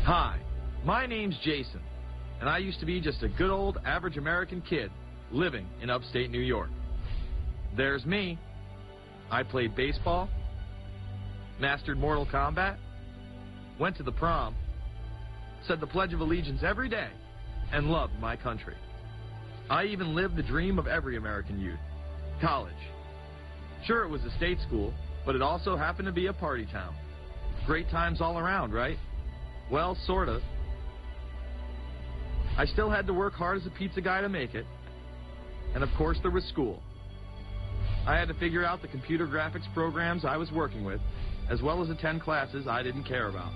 Hi, my name's Jason, and I used to be just a good old average American kid living in upstate New York. There's me. I played baseball, mastered Mortal Kombat, went to the prom, said the Pledge of Allegiance every day, and loved my country. I even lived the dream of every American youth, college. Sure, it was a state school, but it also happened to be a party town. Great times all around, right? Well, sort of. I still had to work hard as a pizza guy to make it. And of course there was school. I had to figure out the computer graphics programs I was working with, as well as attend classes I didn't care about.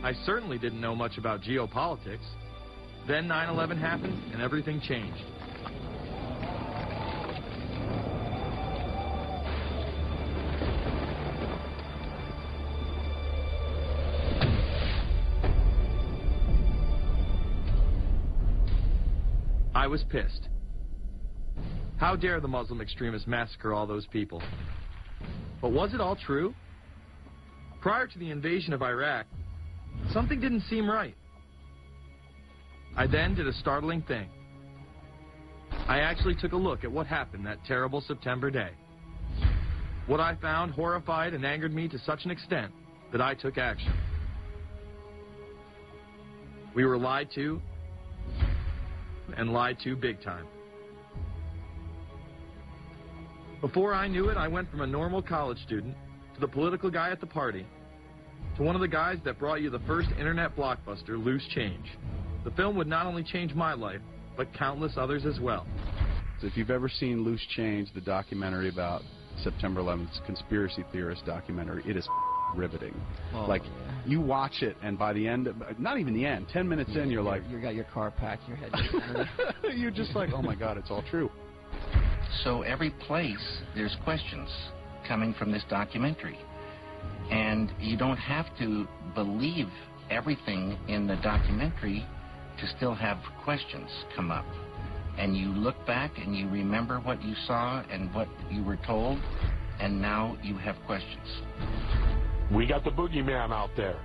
I certainly didn't know much about geopolitics. Then 9/11 happened and everything changed. I was pissed. How dare the Muslim extremists massacre all those people? But was it all true? Prior to the invasion of Iraq, something didn't seem right. I then did a startling thing. I actually took a look at what happened that terrible September day. What I found horrified and angered me to such an extent that I took action. We were lied to, and lied to big time. Before I knew it, I went from a normal college student to the political guy at the party to one of the guys that brought you the first internet blockbuster, Loose Change. The film would not only change my life, but countless others as well. If you've ever seen Loose Change, the documentary about September 11th, conspiracy theorist documentary, it is riveting. Oh, like, yeah. You watch it, and by the end, not even the end, 10 minutes in, you're like... You got your car packed, your head... You're just like, oh my God, it's all true. So every place, there's questions coming from this documentary. And you don't have to believe everything in the documentary to still have questions come up. And you look back and you remember what you saw and what you were told, and now you have questions. We got the boogeyman out there.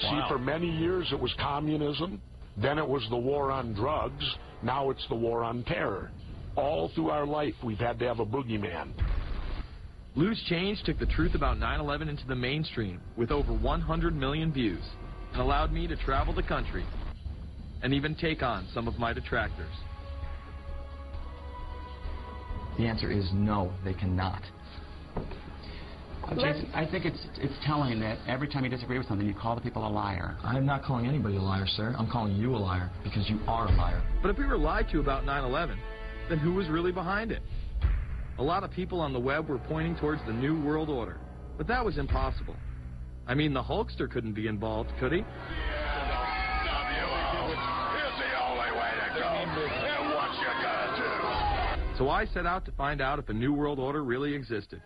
Wow. See, for many years it was communism, then it was the war on drugs, now it's the war on terror. All through our life we've had to have a boogeyman. Loose Change took the truth about 9/11 into the mainstream with over 100 million views and allowed me to travel the country and even take on some of my detractors. The answer is no, they cannot. Jason, I think it's telling that every time you disagree with something, you call the people a liar. I'm not calling anybody a liar, sir. I'm calling you a liar because you are a liar. But if we were lied to about 9/11, then who was really behind it? A lot of people on the web were pointing towards the New World Order, but that was impossible. I mean, the Hulkster couldn't be involved, could he? So I set out to find out if a New World Order really existed.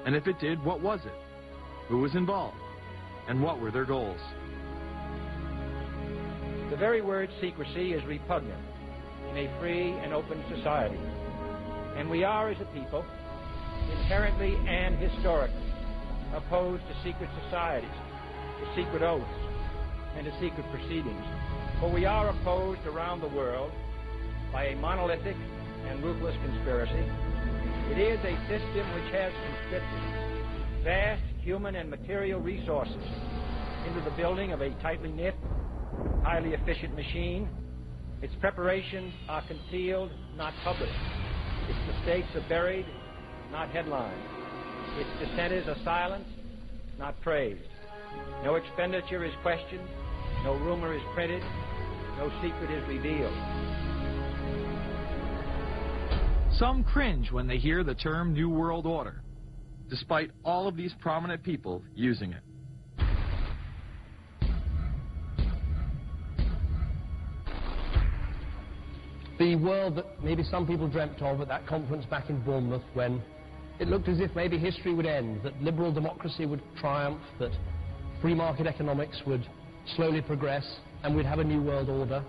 And if it did, what was it? Who was involved? And what were their goals? The very word secrecy is repugnant in a free and open society. And we are, as a people, inherently and historically opposed to secret societies, to secret oaths, and to secret proceedings. For we are opposed around the world by a monolithic and ruthless conspiracy. It is a system which has conscripted vast human and material resources into the building of a tightly knit, highly efficient machine. Its preparations are concealed, not published. Its mistakes are buried, not headlined. Its dissenters are silenced, not praised. No expenditure is questioned, no rumor is printed, no secret is revealed. Some cringe when they hear the term New World Order, despite all of these prominent people using it. The world that maybe some people dreamt of at that conference back in Bermas, when it looked as if maybe history would end, that liberal democracy would triumph, that free market economics would slowly progress, and we'd have a new world order.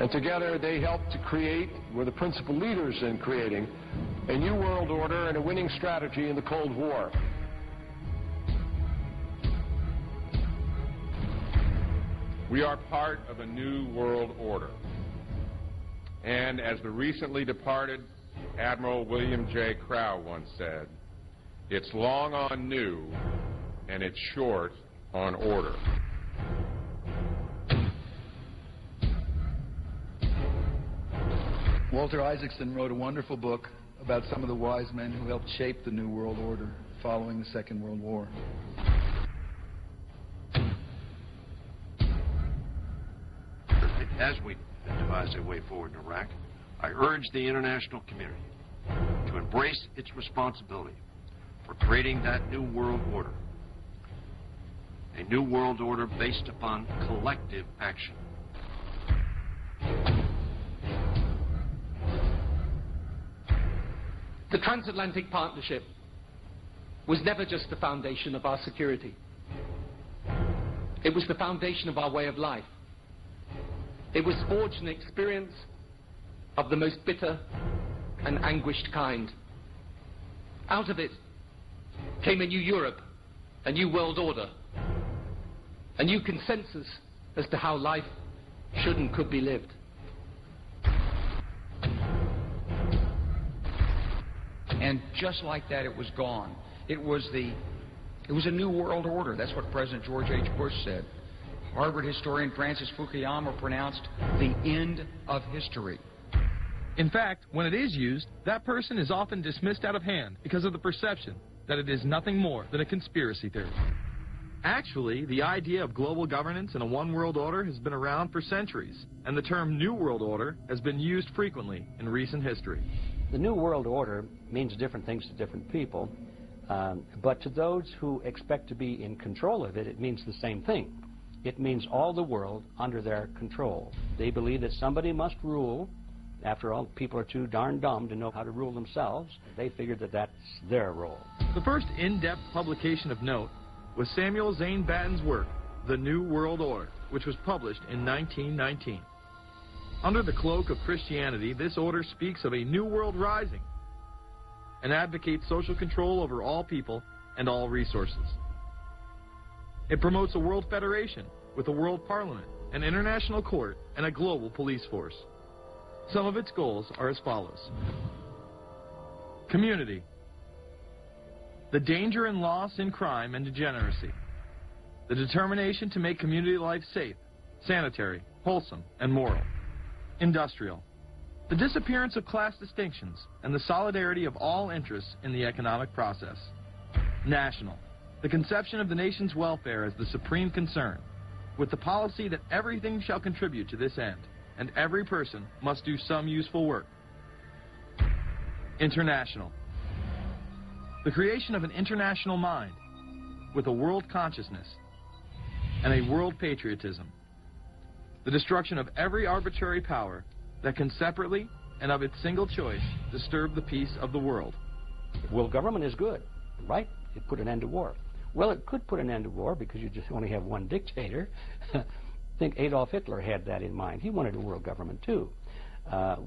And together they helped to create, were the principal leaders in creating, a new world order and a winning strategy in the Cold War. We are part of a new world order. And as the recently departed Admiral William J. Crowe once said, it's long on new and it's short on order. Walter Isaacson wrote a wonderful book about some of the wise men who helped shape the New World Order following the Second World War. As we devise a way forward in Iraq, I urge the international community to embrace its responsibility for creating that new world order. A new world order based upon collective action. The transatlantic partnership was never just the foundation of our security. It was the foundation of our way of life. It was forged in experience of the most bitter and anguished kind. Out of it came a new Europe, a new world order, a new consensus as to how life should and could be lived. And just like that, it was gone. It was a new world order. That's what President George H. Bush said. Harvard historian Francis Fukuyama pronounced the end of history. In fact, when it is used, that person is often dismissed out of hand because of the perception that it is nothing more than a conspiracy theory. Actually, the idea of global governance and a one world order has been around for centuries, and the term New World Order has been used frequently in recent history. The New World Order means different things to different people, but to those who expect to be in control of it, it means the same thing. It means all the world under their control. They believe that somebody must rule. After all, people are too darn dumb to know how to rule themselves. They figured that that's their role. The first in-depth publication of note was Samuel Zane Batten's work, The New World Order, which was published in 1919. Under the cloak of Christianity, this order speaks of a new world rising and advocates social control over all people and all resources. It promotes a world federation with a world parliament, an international court, and a global police force. Some of its goals are as follows. Community. The danger and loss in crime and degeneracy. The determination to make community life safe, sanitary, wholesome, and moral. Industrial. The disappearance of class distinctions and the solidarity of all interests in the economic process. National. The conception of the nation's welfare as the supreme concern, with the policy that everything shall contribute to this end, and every person must do some useful work. International. The creation of an international mind, with a world consciousness and a world patriotism. The destruction of every arbitrary power that can separately and of its single choice disturb the peace of the world. Well, government is good, right? It put an end to war. Well, it could put an end to war because you just only have one dictator. I think Adolf Hitler had that in mind. He wanted a world government too,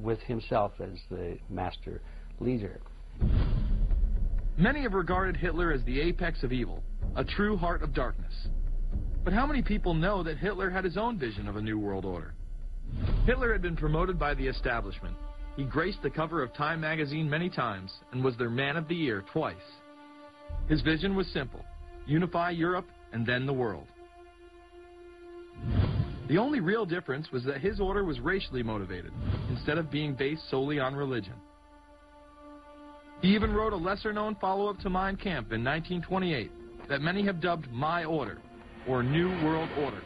with himself as the master leader. Many have regarded Hitler as the apex of evil, a true heart of darkness. But how many people know that Hitler had his own vision of a new world order? Hitler had been promoted by the establishment. He graced the cover of Time magazine many times and was their Man of the Year twice. His vision was simple: unify Europe and then the world. The only real difference was that his order was racially motivated, instead of being based solely on religion. He even wrote a lesser-known follow-up to Mein Kampf in 1928 that many have dubbed My Order, or New World Order.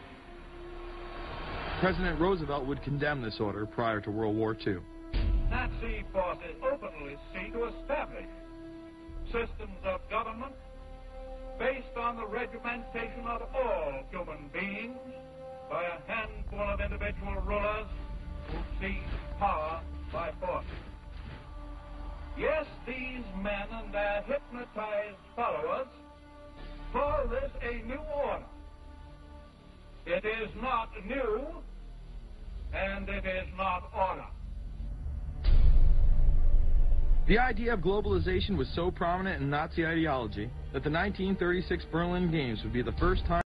President Roosevelt would condemn this order prior to World War II. Nazi forces openly seek to establish systems of government based on the regimentation of all human beings by a handful of individual rulers who seize power by force. Yes, these men and their hypnotized followers call this a new order. It is not new, and it is not order. The idea of globalization was so prominent in Nazi ideology that the 1936 Berlin Games would be the first time